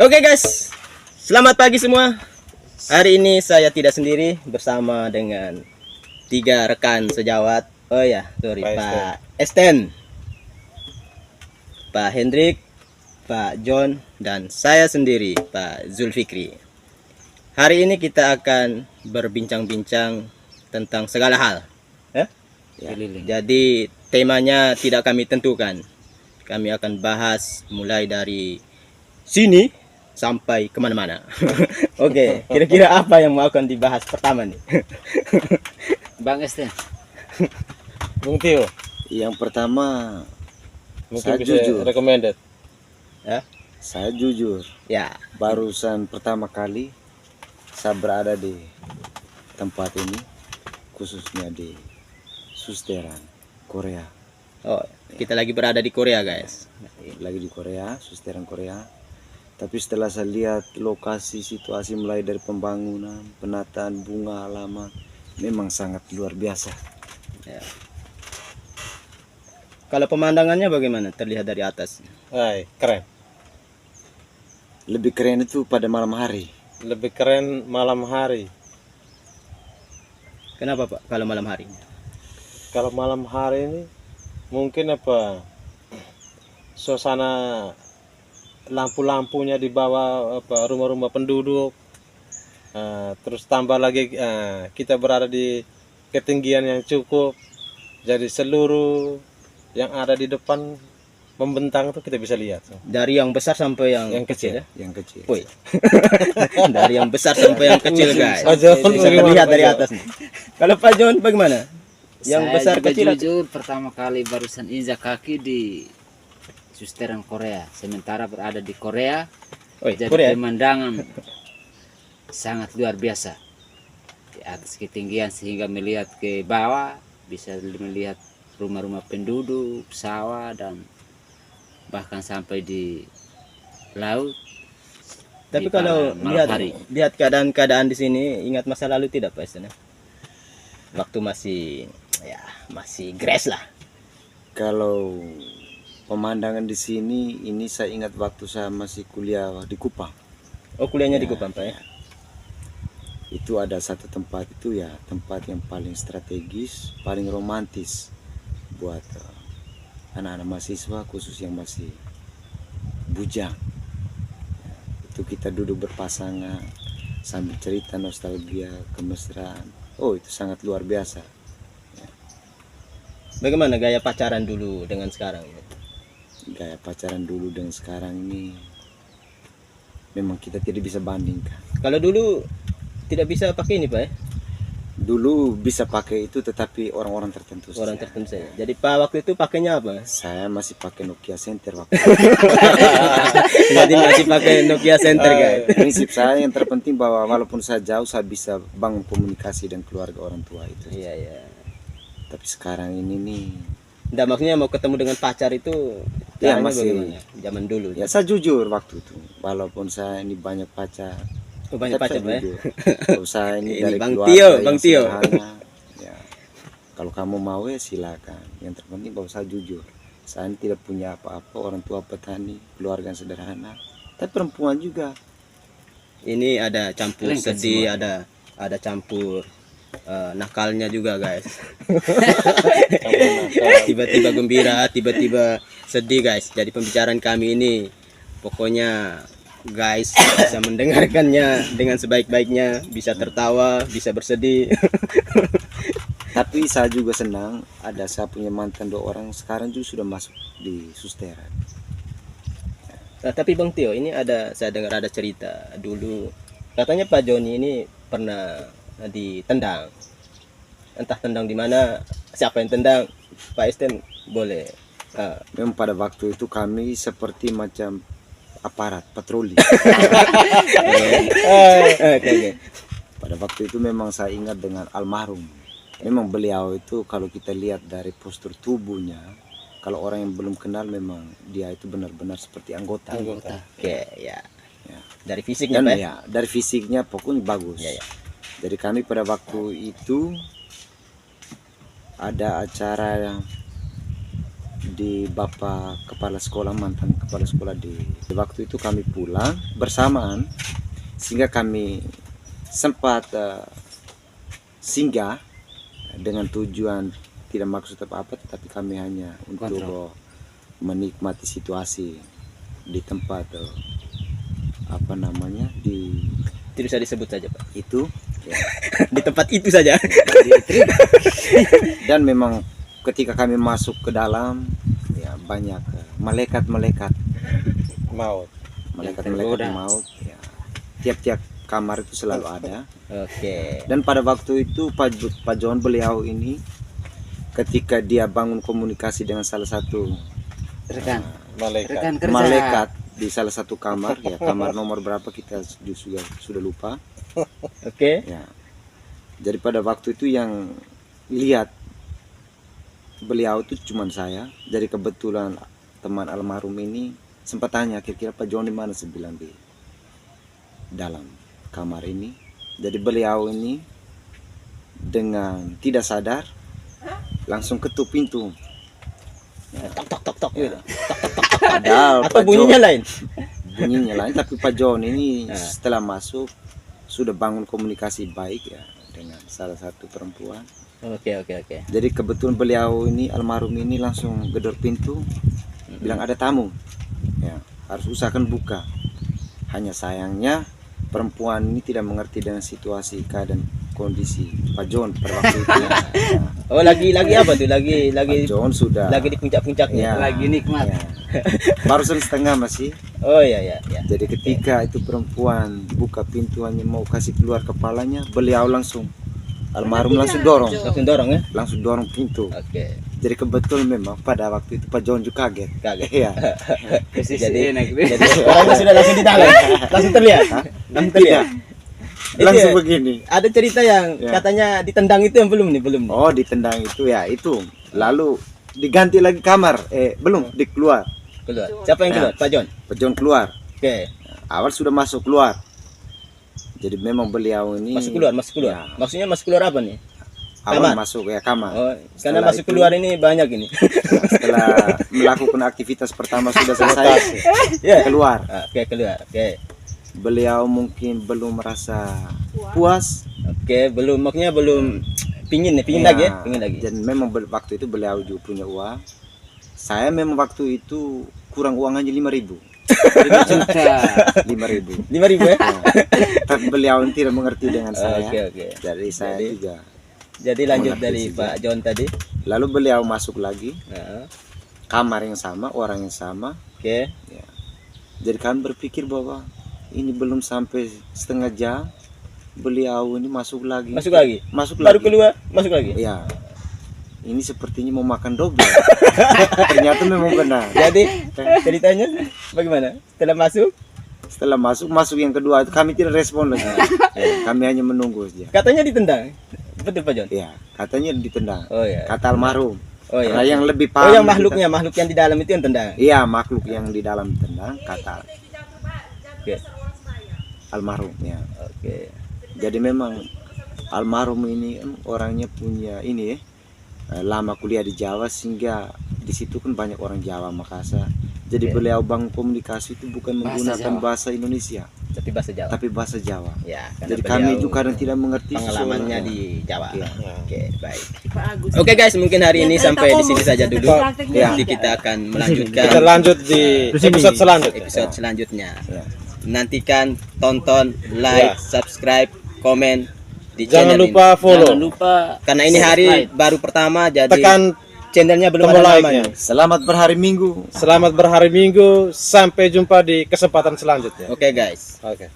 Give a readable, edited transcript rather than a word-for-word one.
Oke guys, selamat pagi semua. Hari ini saya tidak sendiri, bersama dengan 3 rekan sejawat. Oh ya, sorry, Pak Esten, Pak Hendrik, Pak John, dan saya sendiri, Pak Zulfikri. Hari ini kita akan berbincang-bincang tentang segala hal. Ya. Jadi temanya tidak kami tentukan. Kami akan bahas mulai dari sini sampai kemana-mana. Oke, kira-kira apa yang mau akan dibahas pertama nih? Bang Esten. Bung Tio, Yang pertama, mungkin saya bisa jujur. recommended. Saya jujur, Ya, barusan pertama kali saya berada di tempat ini, khususnya di Susteran, Korea. oh, kita lagi berada di Korea, guys. Lagi di Korea, Susteran Korea. Tapi setelah saya lihat lokasi, situasi mulai dari pembangunan, penataan bunga halaman, memang sangat luar biasa. Ya. Kalau pemandangannya bagaimana? Terlihat dari atas. Hai, keren. Lebih keren itu pada malam hari. Lebih keren malam hari. Kenapa, Pak? Kalau malam hari? Kalau malam hari ini mungkin suasana lampu-lampunya di bawah rumah-rumah penduduk. Terus tambah lagi kita berada di ketinggian yang cukup. Jadi seluruh yang ada di depan membentang itu kita bisa lihat. Dari yang besar sampai yang kecil ya? Yang kecil. Woi. Dari yang besar sampai yang kecil, guys. Pak John, Bisa bagaimana, terlihat Pak dari John? atas nih. Kalau Pak John bagaimana? Yang Saya besar juga kecil atau- jujur pertama kali barusan injak kaki di Susteran Korea. Sementara berada di Korea, Oi, jadi Korea. pemandangan sangat luar biasa. Di atas ketinggian sehingga melihat ke bawah bisa melihat rumah-rumah penduduk, sawah, dan bahkan sampai di laut. Tapi di kalau malam hari. lihat keadaan di sini, ingat masa lalu tidak, Pak Esten? Waktu masih grass lah. Kalau pemandangan di sini, ini saya ingat waktu saya masih kuliah di Kupang. Oh, kuliahnya di Ya. Kupang, Pak ya? Itu ada satu tempat itu ya, tempat yang paling strategis, paling romantis buat anak-anak mahasiswa, khusus yang masih bujang. Ya, itu kita duduk berpasangan sambil cerita nostalgia, kemesraan. Oh, itu sangat luar biasa. Bagaimana gaya pacaran dulu dengan sekarang? Gaya pacaran dulu dan sekarang ini memang kita tidak bisa bandingkan. Kalau dulu tidak bisa pakai ini, Pak ya? Dulu bisa pakai itu, tetapi orang-orang tertentu Orang saja. tertentu saja. Jadi Pak waktu itu pakainya apa? Saya masih pakai Nokia Center waktu itu. Jadi masih pakai Nokia Center, guys. Prinsip saya yang terpenting bahwa walaupun saya jauh, saya bisa bangun komunikasi dengan keluarga orang tua itu. Iya, iya. Tapi sekarang ini nih, Nggak, maksudnya mau ketemu dengan pacar itu Ya, caranya masih- bagaimana? Zaman dulu. ya saya jujur waktu itu. Walaupun saya ini banyak pacar, Oh, banyak tapi pacar, saya Pak ya? jujur. Kalau saya ini Ini dari Bang keluarga Tio, yang Bang Tio. sederhana, ya, kalau kamu mau ya silakan. Yang terpenting bahwa saya jujur. Saya ini tidak punya apa-apa, orang tua petani, keluarga yang sederhana. Tapi perempuan juga. Ini ada campur Lengkap sedih, semua. ada campur nakalnya juga, guys. Tiba-tiba gembira, tiba-tiba sedih, guys. Jadi pembicaraan kami ini pokoknya guys bisa mendengarkannya dengan sebaik-baiknya, bisa tertawa, bisa bersedih. Tapi saya juga senang ada saya punya mantan 2 orang sekarang juga sudah masuk di Susteran. Nah, tapi Bang Tio, ini saya dengar ada cerita dulu. Katanya Pak Joni ini pernah ditendang. Entah tendang di mana, siapa yang tendang. Pak Esten boleh. Memang pada waktu itu kami seperti macam aparat patroli. Oke. Pada waktu itu memang saya ingat dengan almarhum. Memang beliau itu kalau kita lihat dari postur tubuhnya, kalau orang yang belum kenal memang dia itu benar-benar seperti anggota. Oke, ya. Ya. Dari fisiknya, Dan Pak. ya dari fisiknya pokoknya bagus. Ya, ya. Jadi kami pada waktu itu ada acara yang di bapak kepala sekolah, mantan kepala sekolah di waktu itu kami pulang bersamaan, sehingga kami sempat singgah dengan tujuan tidak maksud apa-apa, tetapi kami hanya untuk Kontrol. menikmati situasi di tempat apa namanya di Tidak bisa disebut saja Pak. itu ya. Di tempat itu saja. Dan memang ketika kami masuk ke dalam ya banyak malaikat-malaikat Maut. malaikat-malaikat maut ya. Tiap-tiap kamar itu selalu ada. Oke. Dan pada waktu itu Pak John beliau ini ketika dia bangun komunikasi dengan salah satu Rekan, Malaikat. rekan kerja. malaikat di salah satu kamar ya, kamar nomor berapa kita sudah lupa Oke. ya. Jadi pada waktu itu yang lihat beliau itu cuman saya. Jadi kebetulan teman almarhum ini sempat tanya kira-kira Pak John di mana, saya bilang di dalam kamar ini. Jadi beliau ini dengan tidak sadar langsung ketuk pintu. Tok tok tok tok gitu. Padahal Atau Pak bunyinya John- lain. bunyinya lain, tapi Pak John ini Nah. setelah masuk sudah bangun komunikasi baik ya dengan salah satu perempuan. Oke oke oke. Jadi kebetulan beliau ini almarhum ini langsung gedor pintu, bilang ada tamu, ya harus usahakan buka. Hanya sayangnya perempuan ini tidak mengerti dengan situasi keadaan kondisi Pak John pada waktu itu. Ya. Oh lagi apa tuh? Lagi Pak John sudah lagi di puncak-puncaknya. ya, Lagi nikmat. ya. Baru setengah masih. Oh iya iya iya. Jadi ketika itu perempuan buka pintu hanya mau kasih keluar kepalanya, beliau langsung almarhum langsung dorong, Langsung dorong ya. langsung dorong pintu. Oke. Jadi kebetul memang pada waktu itu Pak John juga kaget. Kaget. Iya. Posisi Jadi- enak deh. Jadi orangnya sudah langsung di dalam. Langsung terlihat. Langsung terlihat. Itu Langsung ya, begini. ada cerita yang Ya. katanya ditendang itu yang belum nih, belum nih. Oh, ditendang itu ya itu. Lalu diganti lagi kamar. Belum dikeluar. Keluar. Siapa yang keluar? Pak John. Pak John keluar. Oke. Awal sudah masuk keluar. Jadi memang beliau ini Masuk keluar, masuk keluar. Ya, Maksudnya masuk keluar apa nih? awal kamar. masuk ya kamar. Oh, karena Setelah masuk itu- keluar ini banyak ini. Setelah melakukan aktivitas pertama sudah selesai, Ya. keluar. Oke, keluar. Oke. Beliau mungkin belum merasa puas. Oke, belum maksudnya belum pingin nih, pingin Ya, lagi ya, pingin lagi. Dan memang waktu itu beliau juga punya uang. Saya memang waktu itu kurang uang hanya 5.000. 5 juta. 5.000. 5.000 ya? Tapi beliau tidak mengerti dengan saya. Oke. Jadi saya Jadi- juga. Jadi lanjut Mengerti dari juga. Pak John tadi. Lalu beliau masuk lagi, Nah, kamar yang sama, orang yang sama. oke. Jadi kami berpikir bahwa ini belum sampai setengah jam, beliau ini masuk lagi. Masuk lagi. Masuk Baru lagi. keluar, masuk lagi. Ya, ini sepertinya mau makan double. Ternyata memang benar. Jadi ceritanya bagaimana? Setelah masuk Masuk yang kedua itu kami tidak respon lagi. Kami hanya menunggu saja. katanya ditendang. Betul Pak John? Ya, katanya ditendang. Oh ya. Kata almarhum. Oh ya. Karena yang lebih Oh paham. yang makhluk yang di dalam itu yang tendang. Iya, makhluk yang di dalam ditendang kata Oke. almarhum ya. Oke. Jadi memang almarhum ini kan orangnya punya ini lama kuliah di Jawa, sehingga di situ kan banyak orang Jawa, Makassar. Jadi Oke. beliau bangun komunikasi itu bukan Bahasa menggunakan Jawa. bahasa Indonesia, Tapi bahasa Jawa. tapi bahasa Jawa. Ya, karena Jadi kami beliau juga kadang tidak mengerti pengalamannya sesuatu. di Jawa. Iya. Oke, baik. Pak Agus. Oke guys, mungkin hari ini sampai di sini saja dulu. Ya. Nanti kita akan melanjutkan Kita lanjut di episode selanjutnya. episode selanjutnya. Ya. Nantikan, tonton, like, Ya. subscribe, komen di Jangan channel lupa follow. Jangan lupa Karena ini hari subscribe. baru pertama, jadi Tekan channelnya belum tombol ada like-nya. namanya. Selamat berhari Minggu. Selamat berhari Minggu. Sampai jumpa di kesempatan selanjutnya. Oke guys. Oke.